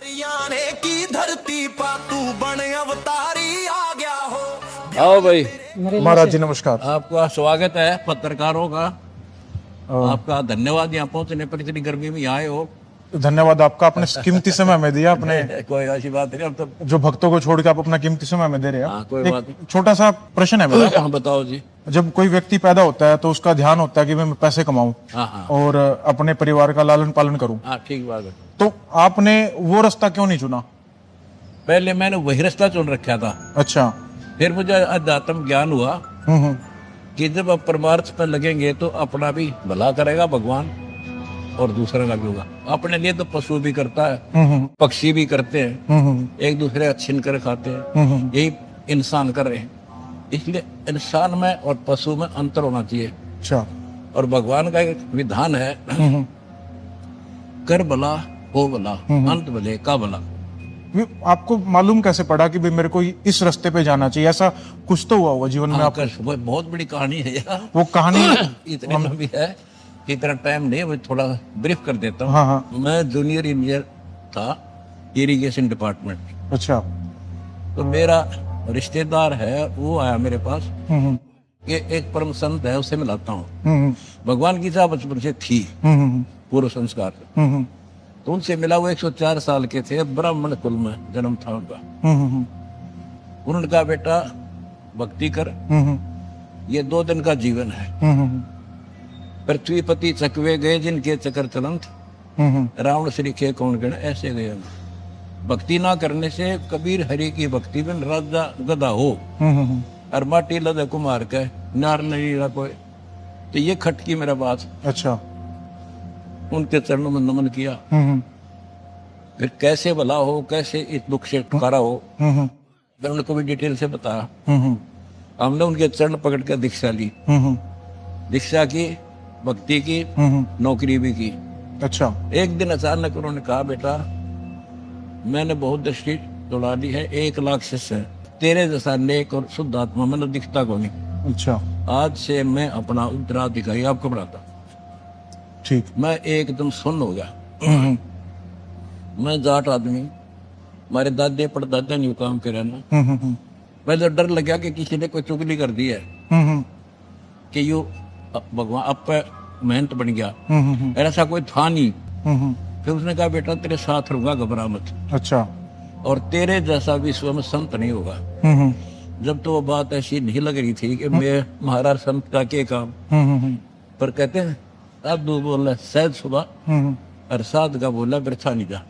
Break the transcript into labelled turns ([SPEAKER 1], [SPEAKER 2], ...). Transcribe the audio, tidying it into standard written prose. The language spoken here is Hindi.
[SPEAKER 1] हरियाणे की धरती पा तू बन अवतारी आ गया हो।
[SPEAKER 2] आओ भाई,
[SPEAKER 3] महाराज जी नमस्कार।
[SPEAKER 2] आपका स्वागत है पत्रकारों का। आपका धन्यवाद यहाँ पहुंचने पर, इतनी गर्मी में यहाँ आए हो।
[SPEAKER 3] धन्यवाद आपका, आपने कीमती समय में दिया अपने
[SPEAKER 2] कोई ऐसी बात नहीं, अब तो
[SPEAKER 3] जो भक्तों को छोड़ के आप अपना कीमती समय में दे रहे हैं।
[SPEAKER 2] हाँ, कोई
[SPEAKER 3] एक
[SPEAKER 2] बात नहीं।
[SPEAKER 3] छोटा सा प्रश्न है मेरा।
[SPEAKER 2] हाँ बताओ जी।
[SPEAKER 3] जब कोई व्यक्ति पैदा होता है तो उसका ध्यान होता है कि मैं पैसे कमाऊं
[SPEAKER 2] हाँ
[SPEAKER 3] और अपने परिवार का लालन पालन करूं,
[SPEAKER 2] हाँ, ठीक बात है।
[SPEAKER 3] तो आपने वो रास्ता क्यों नहीं चुना?
[SPEAKER 2] पहले मैंने वही रास्ता चुन रखा था,
[SPEAKER 3] अच्छा।
[SPEAKER 2] फिर मुझे अध्यात्म ज्ञान हुआ
[SPEAKER 3] हम्म।
[SPEAKER 2] कि जब आप परमार्थ पर लगेंगे तो अपना भी भला करेगा भगवान और दूसरे का भी होगा। अपने लिए तो पशु भी करता है, पक्षी भी करते हैं, एक दूसरे का छीन कर खाते हैं, यही इंसान कर रहे हैं। इसलिए इंसान में और पशु में अंतर होना चाहिए।
[SPEAKER 3] अच्छा।
[SPEAKER 2] और भगवान का एक विधान है, कर भला हो भला, अंत भले का भला।
[SPEAKER 3] आपको मालूम कैसे पड़ा कि भाई मेरे को इस रास्ते पे जाना चाहिए? ऐसा कुछ तो हुआ होगा जीवन में आपका?
[SPEAKER 2] वो बहुत बड़ी कहानी है यार,
[SPEAKER 3] वो कहानी
[SPEAKER 2] इतने लंबी है कि इतना टाइम नहीं, वो थोड़ा ब्रीफ कर देता हूँ।
[SPEAKER 3] हाँ हाँ।
[SPEAKER 2] मैं जूनियर इंजीनियर था, इरिगेशन डिपार्टमेंट।
[SPEAKER 3] अच्छा।
[SPEAKER 2] तो मेरा रिश्तेदार है, वो आया मेरे पास कि एक परम संत है, उससे मिलाता हूँ। भगवान की चाह बचपन से थी, पूर्व संस्कार से। तो उनसे मिला, वो 104 साल के थे, ब्राह्मण कुल में जन्म था उनका। उन्होंने कहा बेटा भक्ति कर, ये 2 दिन का जीवन है। पृथ्वीपति चकवे गए जिनके चक्कर चलंत, रावण श्रीखे कौन गण ऐसे गए। भक्ति ना करने से कबीर हरि की भक्ति में राजा गधा हो और माटी लदे कुमार के नार नहीं कोई। तो ये खटकी मेरा बात।
[SPEAKER 3] अच्छा।
[SPEAKER 2] उनके चरणों में नमन किया। फिर कैसे भला हो, कैसे इस दुख से छुटकारा हो, मैंने उनको भी डिटेल से बताया। हमने उनके चरण पकड़ कर दीक्षा ली, दीक्षा की, भक्ति की, नौकरी भी की।
[SPEAKER 3] अच्छा।
[SPEAKER 2] एक दिन अचानक उन्होंने कहा बेटा मैंने बहुत दृष्टि दौड़ा ली है, 1 लाख शिष्य है, तेरे जैसा नेक और शुद्ध आत्मा मैंने दिखता को नहीं। अच्छा। आज से मैं अपना उत्तराधिकारी आपको बढ़ाता।
[SPEAKER 3] ठीक।
[SPEAKER 2] मैं एकदम सुन्न हो गया। मैं जाट आदमी, हमारे दादे परदादे नहीं काम करे ना। पहले डर लग गया कि किसी ने कोई चुगली कर दी है कि यू भगवान अब पे मेहनत बन गया। ऐसा कोई था नहीं। फिर उसने कहा बेटा तेरे साथ रहूंगा, घबरा मत। अच्छा। और तेरे जैसा विश्व में संत नहीं होगा। जब तो वो बात ऐसी नहीं लग रही थी कि मैं महाराज संत का क्या काम, पर कहते हैं अब दो बोला सहज सुबह और साध का बोला बिरथा नहीं जा।